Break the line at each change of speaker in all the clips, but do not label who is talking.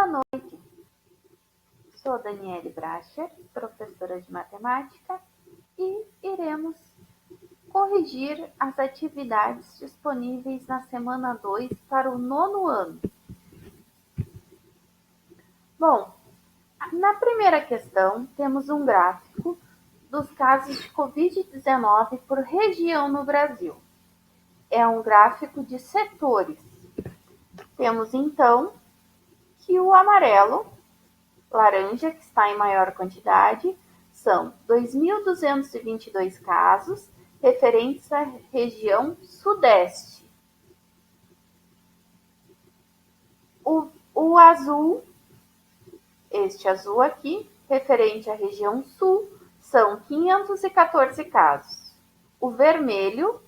Boa noite, sou Daniele Bracher, professora de matemática, e iremos corrigir as atividades disponíveis na semana 2 para o nono ano. Bom, na primeira questão, temos um gráfico dos casos de Covid-19 por região no Brasil. É um gráfico de setores. Temos, então, que o amarelo, laranja, que está em maior quantidade, são 2.222 casos referentes à região sudeste. O azul, este azul aqui, referente à região sul, são 514 casos. O vermelho,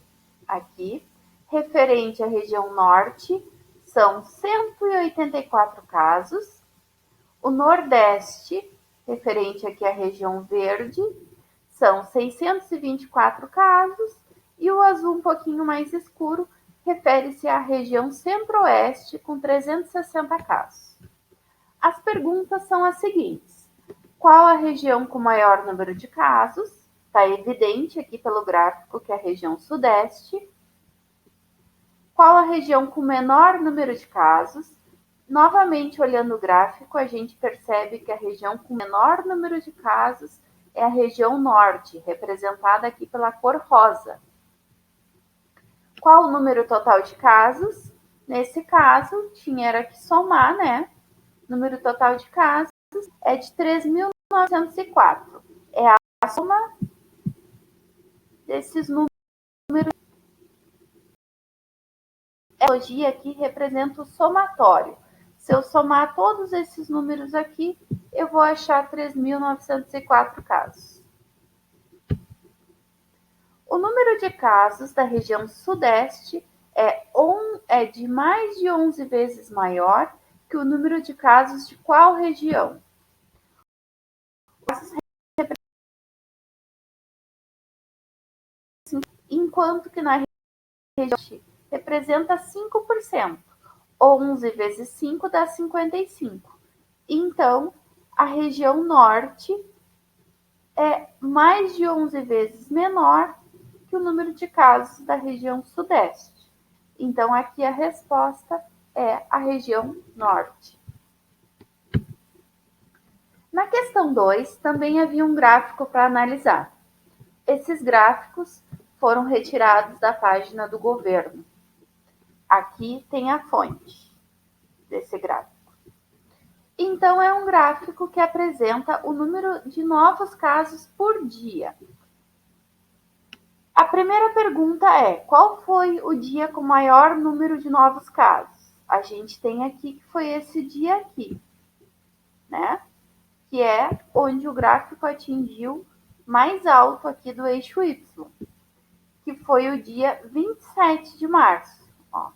aqui, referente à região norte, são 184 casos. O nordeste, referente aqui à região verde, são 624 casos. E o azul um pouquinho mais escuro refere-se à região centro-oeste, com 360 casos. As perguntas são as seguintes. Qual a região com maior número de casos? Está evidente aqui pelo gráfico que é a região sudeste. Qual a região com menor número de casos? Novamente, olhando o gráfico, a gente percebe que a região com menor número de casos é a região norte, representada aqui pela cor rosa. Qual o número total de casos? Nesse caso, era que somar, né? O número total de casos é de 3.904. É a soma desses números. A analogia aqui representa o somatório. Se eu somar todos esses números aqui, eu vou achar 3.904 casos. O número de casos da região sudeste é de mais de 11 vezes maior que o número de casos de qual região? Enquanto que na região representa 5%. 11 vezes 5 dá 55. Então, a região norte é mais de 11 vezes menor que o número de casos da região sudeste. Então, aqui a resposta é a região norte. Na questão 2, também havia um gráfico para analisar. Esses gráficos foram retirados da página do governo. Aqui tem a fonte desse gráfico. Então, é um gráfico que apresenta o número de novos casos por dia. A primeira pergunta é: qual foi o dia com maior número de novos casos? A gente tem aqui que foi esse dia aqui, né? Que é onde o gráfico atingiu mais alto aqui do eixo Y, que foi o dia 27 de março. Ó.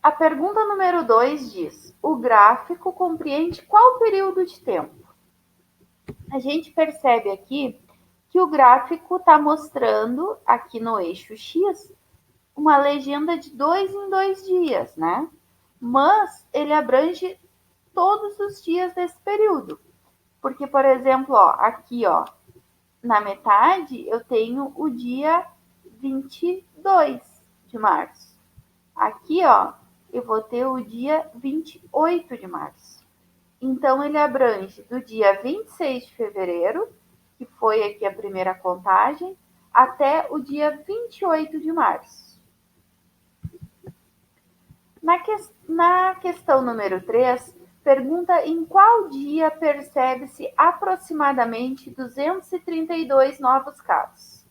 A pergunta número 2 diz: o gráfico compreende qual período de tempo? A gente percebe aqui que o gráfico está mostrando, aqui no eixo X, uma legenda de 2 em 2 dias, né? Mas ele abrange todos os dias desse período. Porque, por exemplo, ó, aqui, ó, na metade, eu tenho o dia 22 de março. Aqui, ó, eu vou ter o dia 28 de março. Então, ele abrange do dia 26 de fevereiro, que foi aqui a primeira contagem, até o dia 28 de março. Na questão número 3, pergunta em qual dia percebe-se aproximadamente 232 novos casos.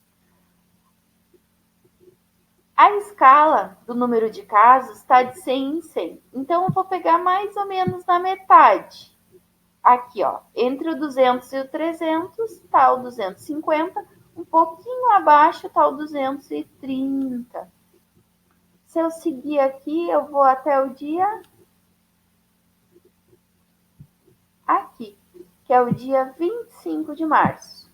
A escala do número de casos está de 100 em 100. Então, eu vou pegar mais ou menos na metade. Aqui, ó, entre o 200 e o 300 está o 250. Um pouquinho abaixo está o 230. Se eu seguir aqui, eu vou até o dia aqui, que é o dia 25 de março.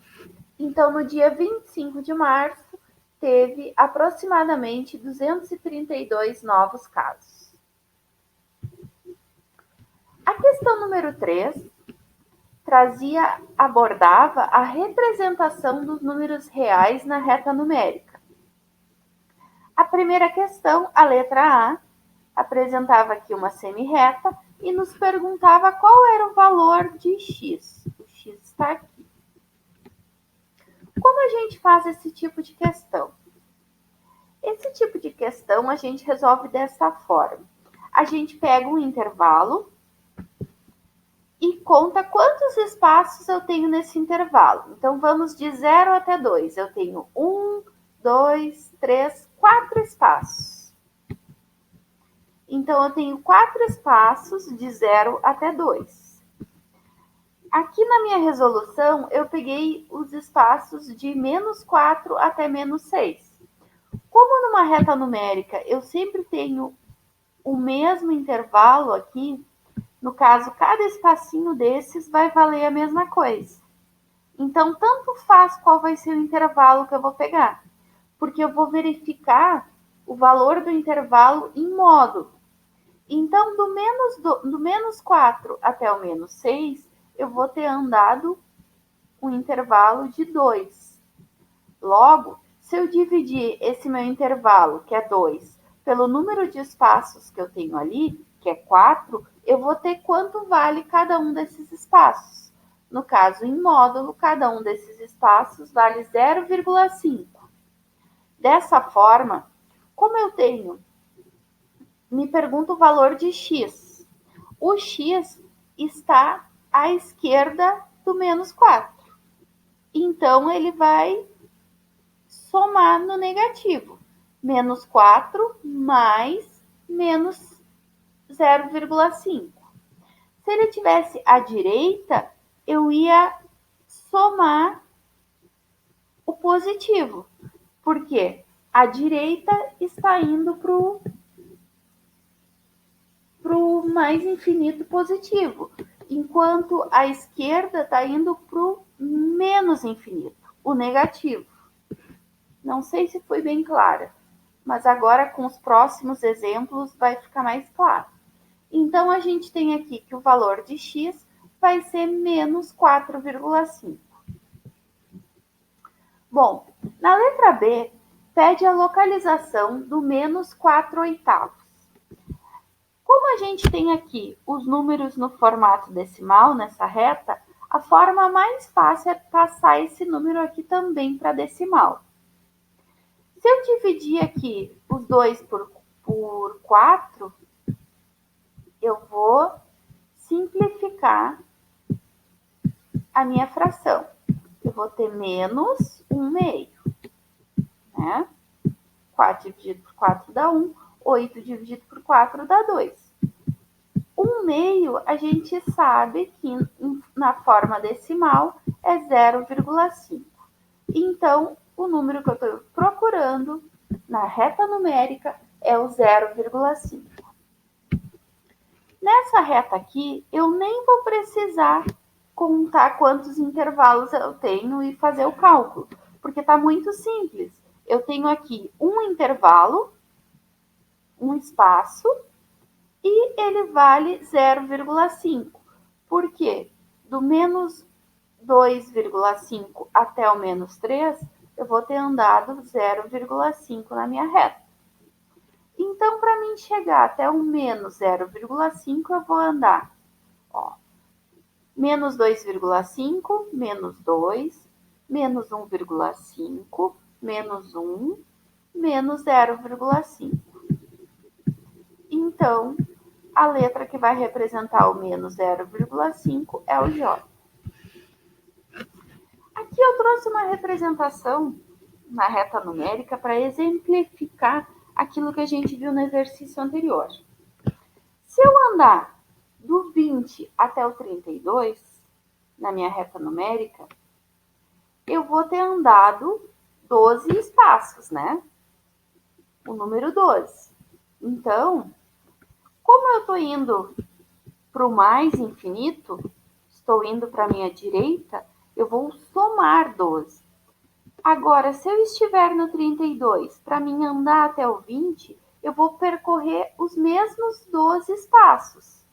Então, no dia 25 de março, teve aproximadamente 232 novos casos. A questão número 3 abordava a representação dos números reais na reta numérica. A primeira questão, a letra A, apresentava aqui uma semi-reta e nos perguntava qual era o valor de x. O x está aqui. Como a gente faz esse tipo de questão? Esse tipo de questão a gente resolve dessa forma. A gente pega um intervalo e conta quantos espaços eu tenho nesse intervalo. Então, vamos de 0 até 2. Eu tenho 1, 2, 3, 4 espaços. Então, eu tenho 4 espaços de 0 até 2. Aqui na minha resolução, eu peguei os espaços de menos 4 até menos 6. Como numa reta numérica eu sempre tenho o mesmo intervalo aqui, no caso, cada espacinho desses vai valer a mesma coisa. Então, tanto faz qual vai ser o intervalo que eu vou pegar, porque eu vou verificar o valor do intervalo em módulo. Então, do menos 4 até o menos 6, eu vou ter andado um intervalo de 2. Logo, se eu dividir esse meu intervalo, que é 2, pelo número de espaços que eu tenho ali, que é 4, eu vou ter quanto vale cada um desses espaços. No caso, em módulo, cada um desses espaços vale 0,5. Dessa forma, como eu tenho, me pergunta o valor de x. O x está à esquerda do menos 4. Então, ele vai somar no negativo. Menos 4 mais menos 0,5. Se ele tivesse à direita, eu ia somar o positivo. Porque a direita está indo para o mais infinito positivo, enquanto a esquerda está indo para o menos infinito, o negativo. Não sei se foi bem clara, mas agora com os próximos exemplos vai ficar mais claro. Então, a gente tem aqui que o valor de x vai ser menos 4,5. Bom, na letra B, pede a localização do menos 4 oitavos. Como a gente tem aqui os números no formato decimal, nessa reta, a forma mais fácil é passar esse número aqui também para decimal. Se eu dividir aqui os dois por 4, eu vou simplificar a minha fração. Eu vou ter menos 1 meio. Né? 4 dividido por 4 dá 1. 8 dividido por 4 dá 2. 1 meio, a gente sabe que na forma decimal é 0,5. Então, o número que eu estou procurando na reta numérica é o 0,5. Nessa reta aqui, eu nem vou precisar contar quantos intervalos eu tenho e fazer o cálculo, porque está muito simples. Eu tenho aqui um intervalo, um espaço, e ele vale 0,5. Por quê? Do menos 2,5 até o menos 3, eu vou ter andado 0,5 na minha reta. Então, para mim chegar até o menos 0,5, eu vou andar, ó, menos 2,5, menos 2, menos 1,5, menos 1, menos 0,5. Então, a letra que vai representar o menos 0,5 é o J. Aqui eu trouxe uma representação na reta numérica para exemplificar aquilo que a gente viu no exercício anterior. Se eu andar do 20 até o 32, na minha reta numérica, eu vou ter andado 12 espaços, né? O número 12. Então, como eu estou indo para o mais infinito, estou indo para a minha direita, eu vou somar 12. Agora, se eu estiver no 32, para mim andar até o 20, eu vou percorrer os mesmos 12 espaços.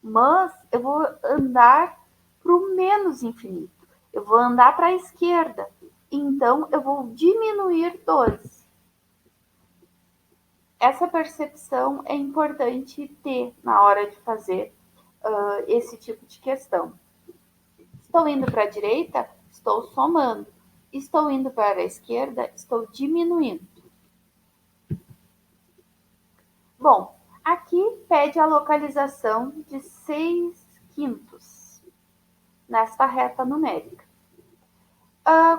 mas eu vou andar para o menos infinito. Eu vou andar para a esquerda. Então, eu vou diminuir 12. Essa percepção é importante ter na hora de fazer esse tipo de questão. Estou indo para a direita? Estou somando. Estou indo para a esquerda? Estou diminuindo. Bom, aqui pede a localização de 6/5 nesta reta numérica.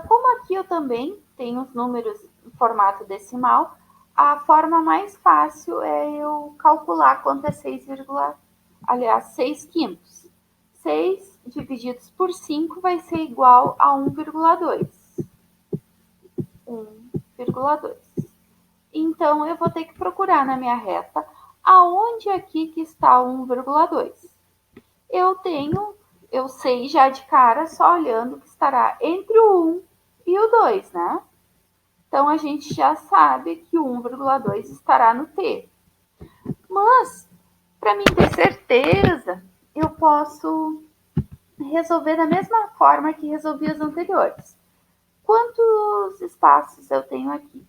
Como aqui eu também tenho os números em formato decimal, a forma mais fácil é eu calcular quanto é 6/5. 6 divididos por 5 vai ser igual a 1,2. 1,2. Então, eu vou ter que procurar na minha reta aonde aqui que está o 1,2. Eu sei já de cara, só olhando, que estará entre o 1 e o 2, né? Então, a gente já sabe que o 1,2 estará no T. Mas, para mim ter certeza, eu posso resolver da mesma forma que resolvi as anteriores. Quantos espaços eu tenho aqui?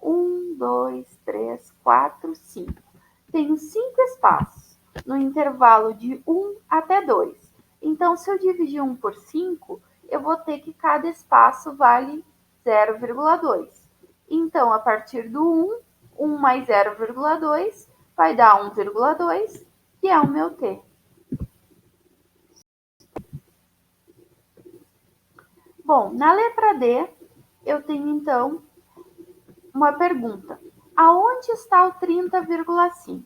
1, 2, 3, 4, 5. Tenho 5 espaços no intervalo de 1 até 2. Então, se eu dividir 1 por 5, eu vou ter que cada espaço vale 0,2. Então, a partir do 1, 1 mais 0,2 vai dar 1,2, que é o meu T. Bom, na letra D, eu tenho então uma pergunta. Aonde está o 30,5?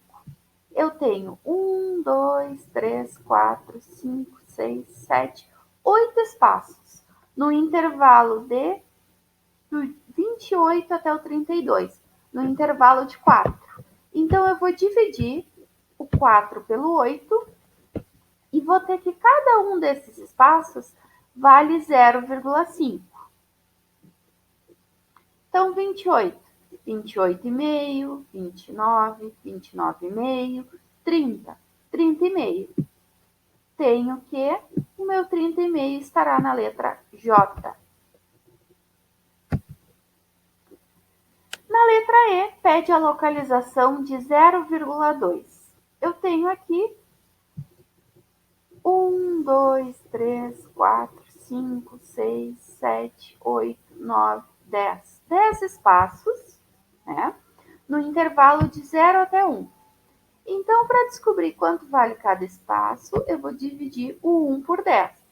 Eu tenho 1, 2, 3, 4, 5, 6, 7, 8 espaços no intervalo do 28 até o 32, no intervalo de 4. Então, eu vou dividir o 4 pelo 8 e vou ter que cada um desses espaços vale 0,5. Então, 28, 28,5, 29, 29,5, 30, 30,5. Tenho que o meu 30,5 estará na letra J. Na letra E, pede a localização de 0,2. Eu tenho aqui 1, 2, 3, 4, 5, 6, 7, 8, 9, 10. 10 espaços, né? No intervalo de 0 até 1. Então, para descobrir quanto vale cada espaço, eu vou dividir o 1 por 10.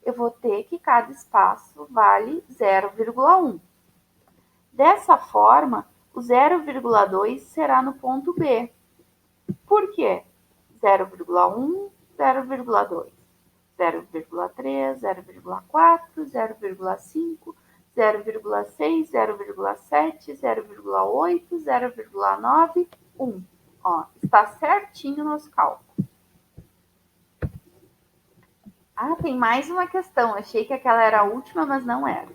Eu vou ter que cada espaço vale 0,1. Dessa forma, o 0,2 será no ponto B. Por quê? 0,1, 0,2, 0,3, 0,4, 0,5, 0,6, 0,7, 0,8, 0,9, 1. Ó, está certinho o nosso cálculo. Tem mais uma questão. Achei que aquela era a última, mas não era.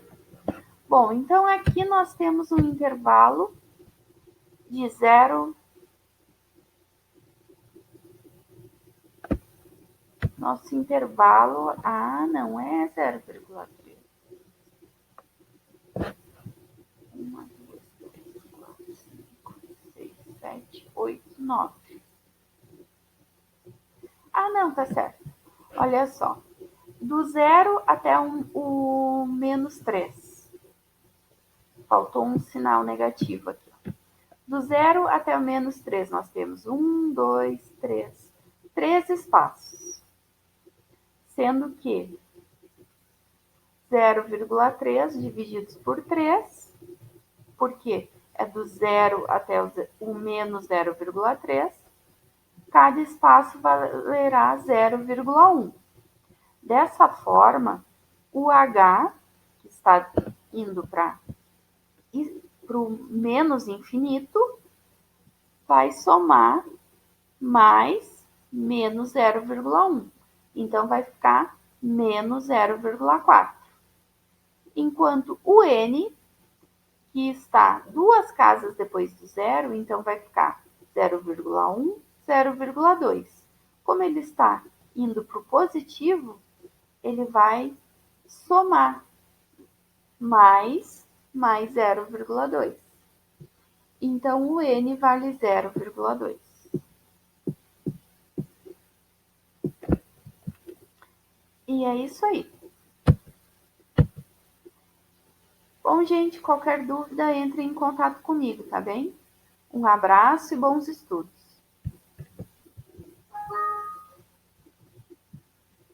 Bom, então aqui nós temos um intervalo de 0. Nosso intervalo, não é 0,3. 1, 2, 3, 4, 5, 6, 7, 8, 9. Não, tá certo. Olha só. Do 0 até o menos 3. Faltou um sinal negativo aqui. Do 0 até o menos 3, nós temos 1, 2, 3. 3 espaços. Sendo que 0,3 divididos por 3, porque é do 0 até o menos 0,3, cada espaço valerá 0,1. Dessa forma, o H, que está indo para o menos infinito, vai somar mais menos 0,1. Então, vai ficar menos 0,4. Enquanto o N, que está 2 casas depois do zero, então vai ficar 0,1, 0,2. Como ele está indo para o positivo, ele vai somar mais 0,2. Então, o N vale 0,2. E é isso aí. Bom, gente, qualquer dúvida, entre em contato comigo, tá bem? Um abraço e bons estudos.